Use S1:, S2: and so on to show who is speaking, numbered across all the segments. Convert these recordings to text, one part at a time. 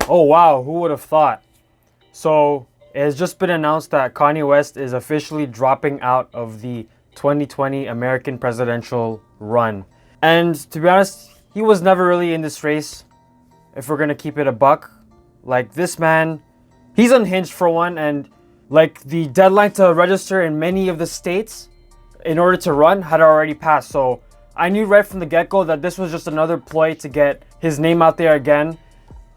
S1: Oh wow, who would have thought? So it has just been announced that Kanye West is officially dropping out of the 2020 American presidential run. And to be honest, he was never really in this race, if we're gonna keep it a buck. Like, this man, he's unhinged for one, and like the deadline to register in many of the states in order to run had already passed. So I knew right from the get-go that this was just another ploy to get his name out there again,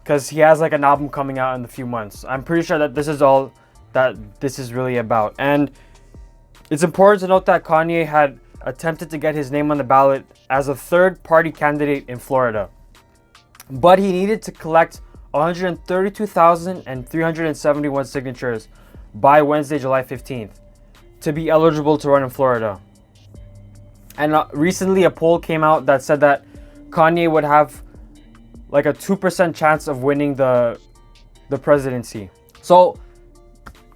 S1: because he has like an album coming out in a few months. I'm pretty sure that this is all that this is really about. And it's important to note that Kanye had attempted to get his name on the ballot as a third-party candidate in Florida, but he needed to collect 132,371 signatures by Wednesday, July 15th to be eligible to run in Florida. And recently a poll came out that said that Kanye would have like a 2% chance of winning the presidency. So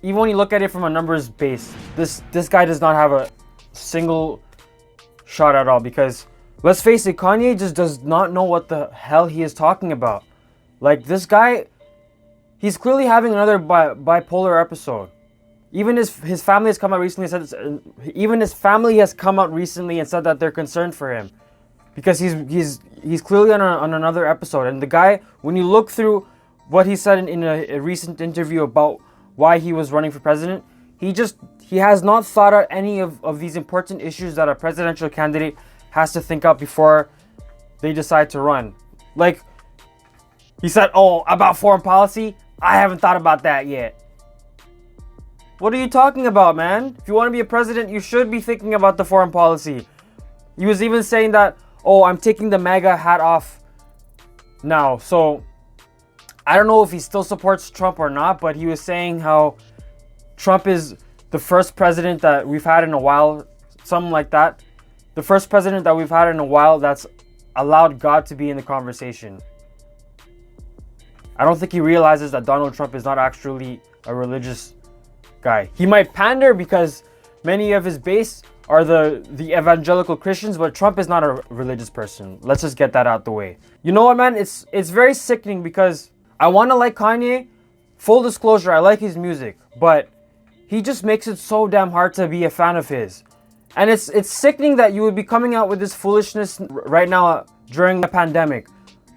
S1: even when you look at it from a numbers base, this guy does not have a single shot at all, because let's face it, Kanye just does not know what the hell he is talking about. Like, this guy, he's clearly having another bipolar episode. Even his family has come out recently and said, that they're concerned for him, because he's clearly on another episode. And the guy, when you look through what he said in a recent interview about why he was running for president, he has not thought out any of these important issues that a presidential candidate has to think out before they decide to run. Like, he said, oh, about foreign policy, I haven't thought about that yet. What are you talking about, man? If you want to be a president, you should be thinking about the foreign policy. He was even saying that, oh, I'm taking the MAGA hat off now. So I don't know if he still supports Trump or not, but he was saying how Trump is the first president that we've had in a while, something like that. The first president that we've had in a while that's allowed God to be in the conversation. I don't think he realizes that Donald Trump is not actually a religious guy. He might pander because many of his base are the evangelical Christians, but Trump is not a religious person. Let's just get that out the way. You know what, man? It's very sickening, because I want to like Kanye. Full disclosure, I like his music, but he just makes it so damn hard to be a fan of his. And it's sickening that you would be coming out with this foolishness right now during the pandemic,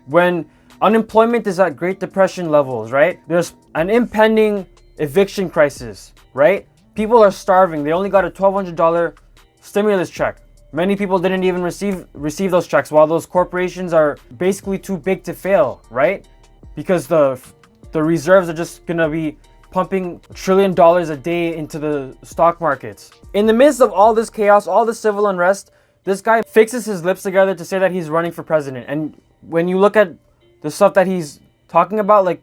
S1: when unemployment is at Great Depression levels, right? There's an impending eviction crisis, right? People are starving. They only got a $1,200 stimulus check. Many people didn't even receive those checks, while those corporations are basically too big to fail, right? Because the reserves are just gonna be pumping $1 trillion a day into the stock markets. In the midst of all this chaos, all this civil unrest, this guy fixes his lips together to say that he's running for president. And when you look at the stuff that he's talking about, like,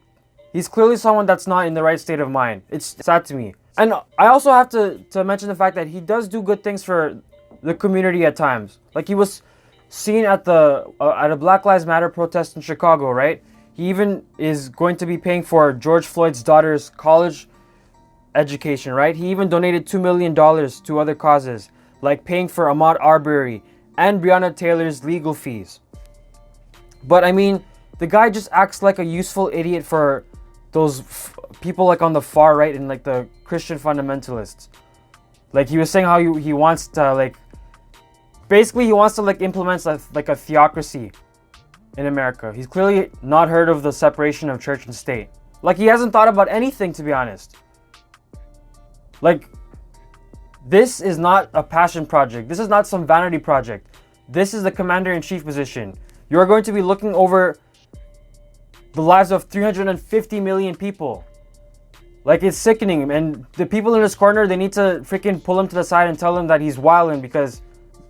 S1: he's clearly someone that's not in the right state of mind. It's sad to me. And I also have to mention the fact that he does do good things for the community at times. Like, he was seen at a Black Lives Matter protest in Chicago, right? He even is going to be paying for George Floyd's daughter's college education, right? He even donated $2 million to other causes, like paying for Ahmaud Arbery and Breonna Taylor's legal fees. But I mean, the guy just acts like a useful idiot for those people like on the far right and like the Christian fundamentalists. Like, he was saying how he wants to like implement like a theocracy in America. He's clearly not heard of the separation of church and state. Like, he hasn't thought about anything, to be honest. Like, this is not a passion project. This is not some vanity project. This is the commander-in-chief position. You're going to be looking over the lives of 350 million people. Like, it's sickening. And the people in his corner, they need to freaking pull him to the side and tell him that he's wilding, because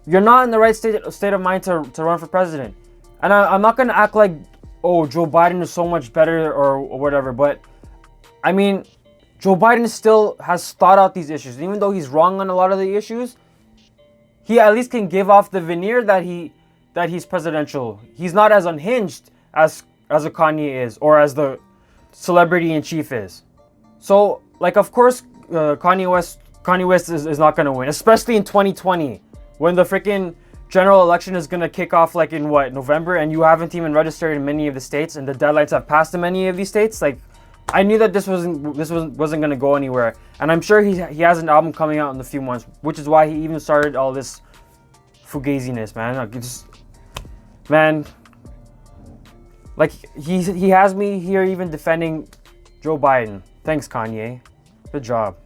S1: you're not in the right state of mind to run for president. And I'm not going to act like, oh, Joe Biden is so much better or whatever. But, I mean, Joe Biden still has thought out these issues. Even though he's wrong on a lot of the issues, he at least can give off the veneer that he's presidential. He's not as unhinged as a Kanye is, or as the celebrity in chief is. So, like, of course, Kanye West is not going to win, especially in 2020, when the freaking general election is gonna kick off like in what, November, and you haven't even registered in many of the states, and the deadlines have passed in many of these states. Like, I knew that this wasn't gonna go anywhere, and I'm sure he has an album coming out in a few months, which is why he even started all this fugaziness, man. Like, man, like he has me here even defending Joe Biden. Thanks, Kanye. Good job.